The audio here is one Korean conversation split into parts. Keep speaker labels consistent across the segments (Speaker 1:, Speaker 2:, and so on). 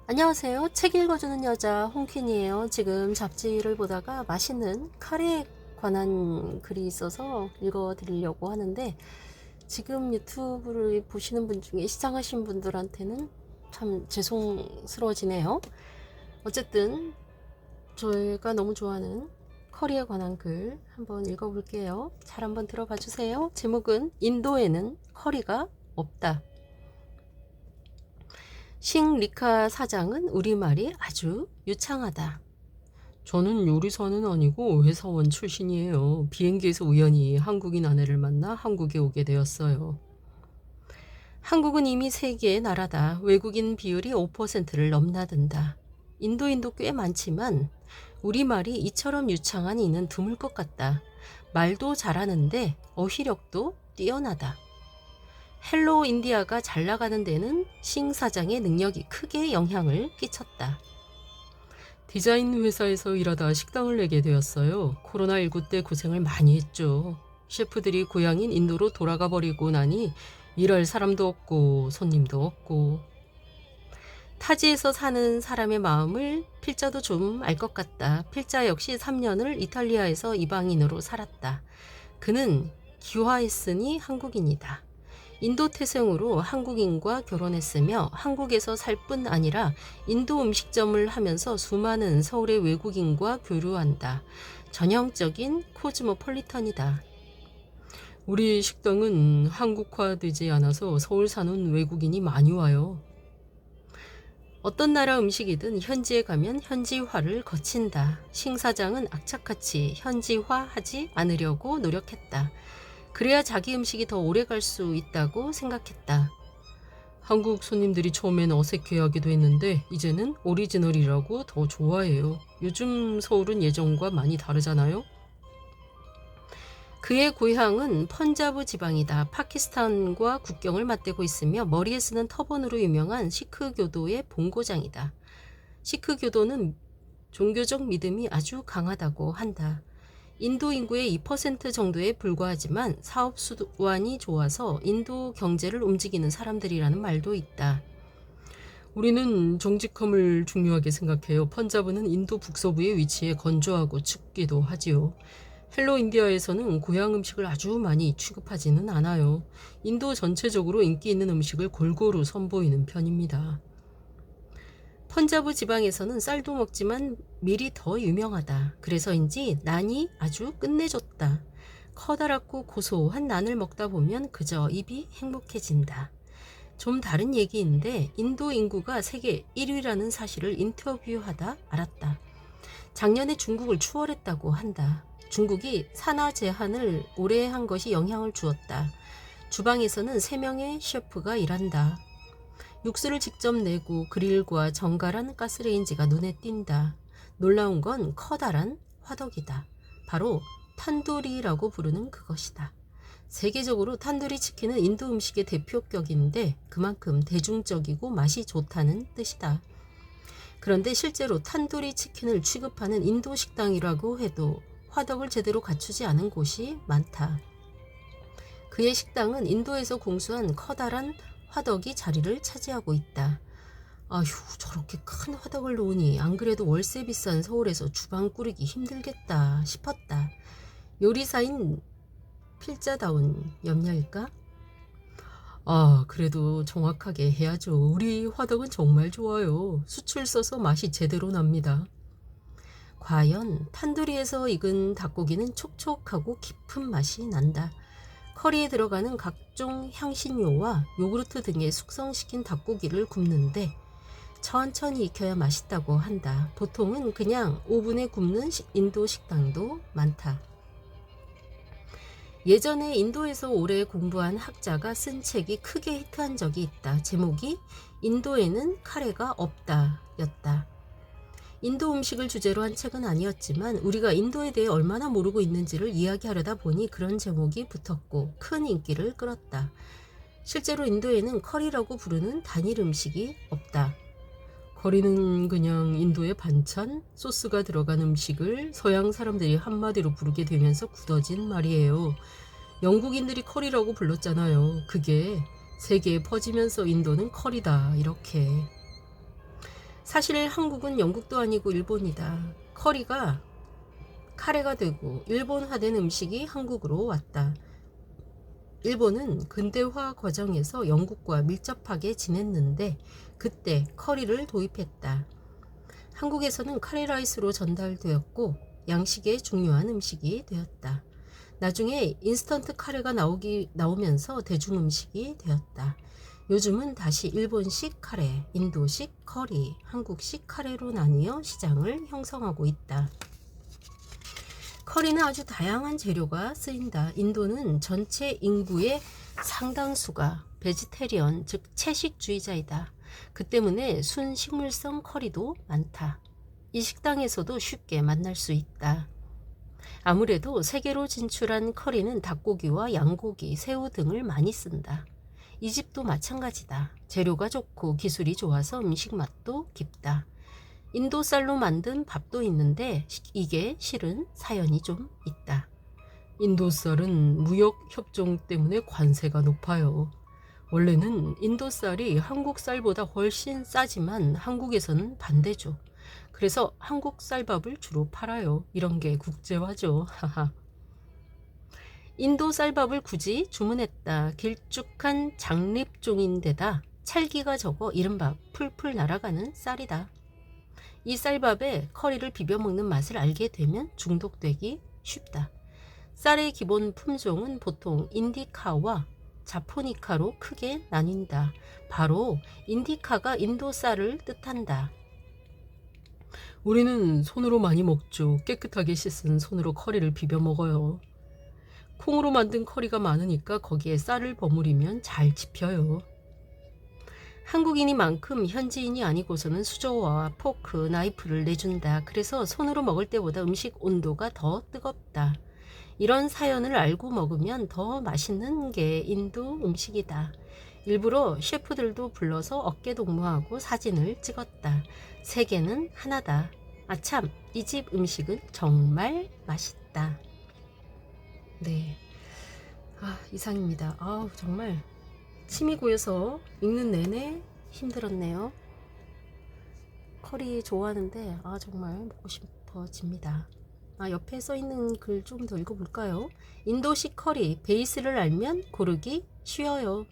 Speaker 1: 안녕하세요. 책 읽어주는 여자 홍퀸이에요. 지금 잡지를 보다가 맛있는 카레에 관한 글이 있어서 읽어드리려고 하는데, 지금 유튜브를 보시는 분 중에 시청하신 분들한테는 참 죄송스러워지네요. 어쨌든 저희가 너무 좋아하는 커리에 관한 글 한번 읽어볼게요. 잘 한번 들어봐 주세요. 제목은 인도에는 커리가 없다. 싱리카 사장은 우리말이 아주 유창하다. 저는 요리사는 아니고 회사원 출신이에요. 비행기에서 우연히 한국인 아내를 만나 한국에 오게 되었어요. 한국은 이미 세계의 나라다. 외국인 비율이 5%를 넘나든다. 인도인도 꽤 많지만 우리말이 이처럼 유창한 이는 드물 것 같다. 말도 잘하는데 어휘력도 뛰어나다. 헬로 인디아가 잘 나가는 데는 싱 사장의 능력이 크게 영향을 끼쳤다. 디자인 회사에서 일하다 식당을 내게 되었어요. 코로나19 때 고생을 많이 했죠. 셰프들이 고향인 인도로 돌아가 버리고 나니 일할 사람도 없고 손님도 없고. 타지에서 사는 사람의 마음을 필자도 좀 알 것 같다. 필자 역시 3년을 이탈리아에서 이방인으로 살았다. 그는 귀화했으니 한국인이다. 인도 태생으로 한국인과 결혼했으며 한국에서 살 뿐 아니라 인도 음식점을 하면서 수많은 서울의 외국인과 교류한다. 전형적인 코즈모폴리턴이다. 우리 식당은 한국화되지 않아서 서울 사는 외국인이 많이 와요. 어떤 나라 음식이든 현지에 가면 현지화를 거친다. 싱 사장은 악착같이 현지화하지 않으려고 노력했다. 그래야 자기 음식이 더 오래 갈 수 있다고 생각했다. 한국 손님들이 처음엔 어색해하기도 했는데 이제는 오리지널이라고 더 좋아해요. 요즘 서울은 예전과 많이 다르잖아요. 그의 고향은 펀자브 지방이다. 파키스탄과 국경을 맞대고 있으며 머리에 쓰는 터번으로 유명한 시크 교도의 본고장이다. 시크 교도는 종교적 믿음이 아주 강하다고 한다. 인도 인구의 2% 정도에 불과하지만 사업 수완이 좋아서 인도 경제를 움직이는 사람들이라는 말도 있다. 우리는 정직함을 중요하게 생각해요. 펀자브는 인도 북서부에 위치해 건조하고 춥기도 하지요. 헬로 인디아에서는 고향 음식을 아주 많이 취급하지는 않아요. 인도 전체적으로 인기 있는 음식을 골고루 선보이는 편입니다. 펀자브 지방에서는 쌀도 먹지만 밀이 더 유명하다. 그래서인지 난이 아주 끝내줬다. 커다랗고 고소한 난을 먹다 보면 그저 입이 행복해진다. 좀 다른 얘기인데 인도 인구가 세계 1위라는 사실을 인터뷰하다 알았다. 작년에 중국을 추월했다고 한다. 중국이 산화 제한을 오래 한 것이 영향을 주었다. 주방에서는 3명의 셰프가 일한다. 육수를 직접 내고 그릴과 정갈한 가스레인지가 눈에 띈다. 놀라운 건 커다란 화덕이다. 바로 탄두리라고 부르는 그것이다. 세계적으로 탄두리 치킨은 인도 음식의 대표격인데 그만큼 대중적이고 맛이 좋다는 뜻이다. 그런데 실제로 탄두리 치킨을 취급하는 인도 식당이라고 해도 화덕을 제대로 갖추지 않은 곳이 많다. 그의 식당은 인도에서 공수한 커다란 화덕이 자리를 차지하고 있다. 아휴, 저렇게 큰 화덕을 놓으니 안 그래도 월세 비싼 서울에서 주방 꾸리기 힘들겠다 싶었다. 요리사인 필자다운 염려일까? 그래도 정확하게 해야죠. 우리 화덕은 정말 좋아요. 수출 써서 맛이 제대로 납니다. 과연 탄두리에서 익은 닭고기는 촉촉하고 깊은 맛이 난다. 커리에 들어가는 각종 향신료와 요구르트 등에 숙성시킨 닭고기를 굽는데 천천히 익혀야 맛있다고 한다. 보통은 그냥 오븐에 굽는 인도 식당도 많다. 예전에 인도에서 오래 공부한 학자가 쓴 책이 크게 히트한 적이 있다. 제목이 인도에는 카레가 없다 였다. 인도 음식을 주제로 한 책은 아니었지만 우리가 인도에 대해 얼마나 모르고 있는지를 이야기하려다 보니 그런 제목이 붙었고 큰 인기를 끌었다. 실제로 인도에는 커리라고 부르는 단일 음식이 없다. 커리는 그냥 인도의 반찬, 소스가 들어간 음식을 서양 사람들이 한마디로 부르게 되면서 굳어진 말이에요. 영국인들이 커리라고 불렀잖아요. 그게 세계에 퍼지면서 인도는 커리다 이렇게. 사실 한국은 영국도 아니고 일본이다. 커리가 카레가 되고 일본화된 음식이 한국으로 왔다. 일본은 근대화 과정에서 영국과 밀접하게 지냈는데 그때 커리를 도입했다. 한국에서는 카레라이스로 전달되었고 양식의 중요한 음식이 되었다. 나중에 인스턴트 카레가 나오면서 대중음식이 되었다. 요즘은 다시 일본식 카레, 인도식 커리, 한국식 카레로 나뉘어 시장을 형성하고 있다. 커리는 아주 다양한 재료가 쓰인다. 인도는 전체 인구의 상당수가 베지테리언, 즉 채식주의자이다. 그 때문에 순식물성 커리도 많다. 이 식당에서도 쉽게 만날 수 있다. 아무래도 세계로 진출한 커리는 닭고기와 양고기, 새우 등을 많이 쓴다. 이 집도 마찬가지다. 재료가 좋고 기술이 좋아서 음식 맛도 깊다. 인도 쌀로 만든 밥도 있는데 이게 실은 사연이 좀 있다. 인도 쌀은 무역 협정 때문에 관세가 높아요. 원래는 인도 쌀이 한국 쌀보다 훨씬 싸지만 한국에서는 반대죠. 그래서 한국 쌀밥을 주로 팔아요. 이런 게 국제화죠. 인도 쌀밥을 굳이 주문했다. 길쭉한 장립종인데다 찰기가 적어 이른바 풀풀 날아가는 쌀이다. 이 쌀밥에 커리를 비벼 먹는 맛을 알게 되면 중독되기 쉽다. 쌀의 기본 품종은 보통 인디카와 자포니카로 크게 나뉜다. 바로 인디카가 인도 쌀을 뜻한다. 우리는 손으로 많이 먹죠. 깨끗하게 씻은 손으로 커리를 비벼 먹어요. 콩으로 만든 커리가 많으니까 거기에 쌀을 버무리면 잘 집혀요. 한국인이만큼 현지인이 아니고서는 수저와 포크, 나이프를 내준다. 그래서 손으로 먹을 때보다 음식 온도가 더 뜨겁다. 이런 사연을 알고 먹으면 더 맛있는 게 인도 음식이다. 일부러 셰프들도 불러서 어깨동무하고 사진을 찍었다. 세계는 하나다. 아참, 이 집 음식은 정말 맛있다. 네. 이상입니다. 정말 침이 고여서 읽는 내내 힘들었네요. 커리 좋아하는데 정말 먹고 싶어집니다. 옆에 써있는 글 좀 더 읽어볼까요? 인도식 커리, 베이스를 알면 고르기 쉬워요.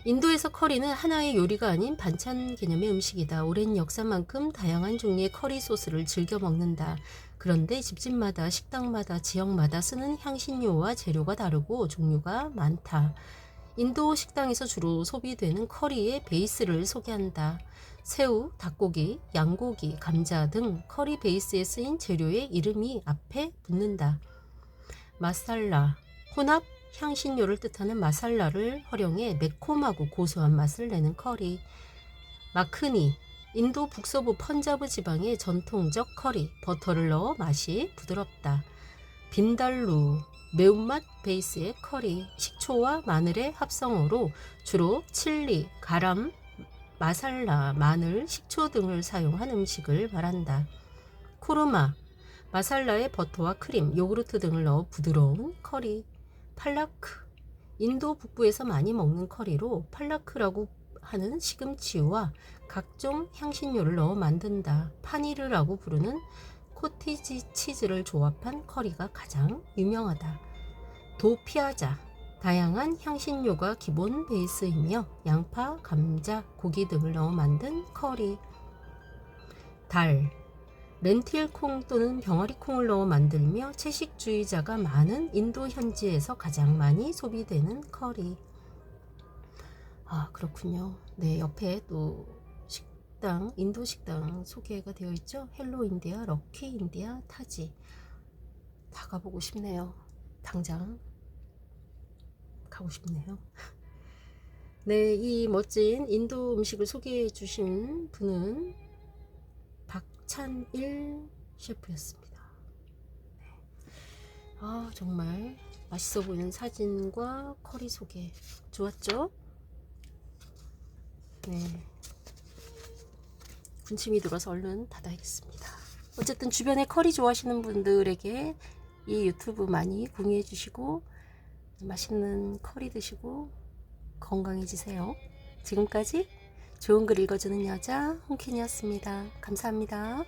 Speaker 1: 인도에서 커리는 하나의 요리가 아닌 반찬 개념의 음식이다. 오랜 역사만큼 다양한 종류의 커리 소스를 즐겨 먹는다. 그런데 집집마다, 식당마다, 지역마다 쓰는 향신료와 재료가 다르고 종류가 많다. 인도 식당에서 주로 소비되는 커리의 베이스를 소개한다. 새우, 닭고기, 양고기, 감자 등 커리 베이스에 쓰인 재료의 이름이 앞에 붙는다. 마살라, 혼합 향신료를 뜻하는 마살라를 활용해 매콤하고 고소한 맛을 내는 커리. 마크니, 인도 북서부 펀자브 지방의 전통적 커리, 버터를 넣어 맛이 부드럽다. 빈달루, 매운맛 베이스의 커리, 식초와 마늘의 합성어로 주로 칠리, 가람, 마살라, 마늘, 식초 등을 사용한 음식을 말한다. 쿠르마, 마살라에 버터와 크림, 요구르트 등을 넣어 부드러운 커리. 팔라크, 인도 북부에서 많이 먹는 커리로 팔라크라고 하는 시금치와 각종 향신료를 넣어 만든다. 파니르라고 부르는 코티지 치즈를 조합한 커리가 가장 유명하다. 도피아자, 다양한 향신료가 기본 베이스이며 양파, 감자, 고기 등을 넣어 만든 커리. 달, 렌틸콩 또는 병아리콩을 넣어 만들며 채식주의자가 많은 인도 현지에서 가장 많이 소비되는 커리. 그렇군요. 네, 옆에 또 식당, 인도 식당 소개가 되어 있죠. 헬로 인디아, 럭키 인디아, 타지. 다 가보고 싶네요. 당장 가고 싶네요. 네, 이 멋진 인도 음식을 소개해 주신 분은 박찬일 셰프였습니다. 네. 정말 맛있어 보이는 사진과 커리 소개 좋았죠? 네. 군침이 들어서 얼른 닫아야겠습니다. 어쨌든 주변에 커리 좋아하시는 분들에게 이 유튜브 많이 공유해 주시고 맛있는 커리 드시고 건강해지세요. 지금까지 좋은 글 읽어주는 여자 홍킨이었습니다. 감사합니다.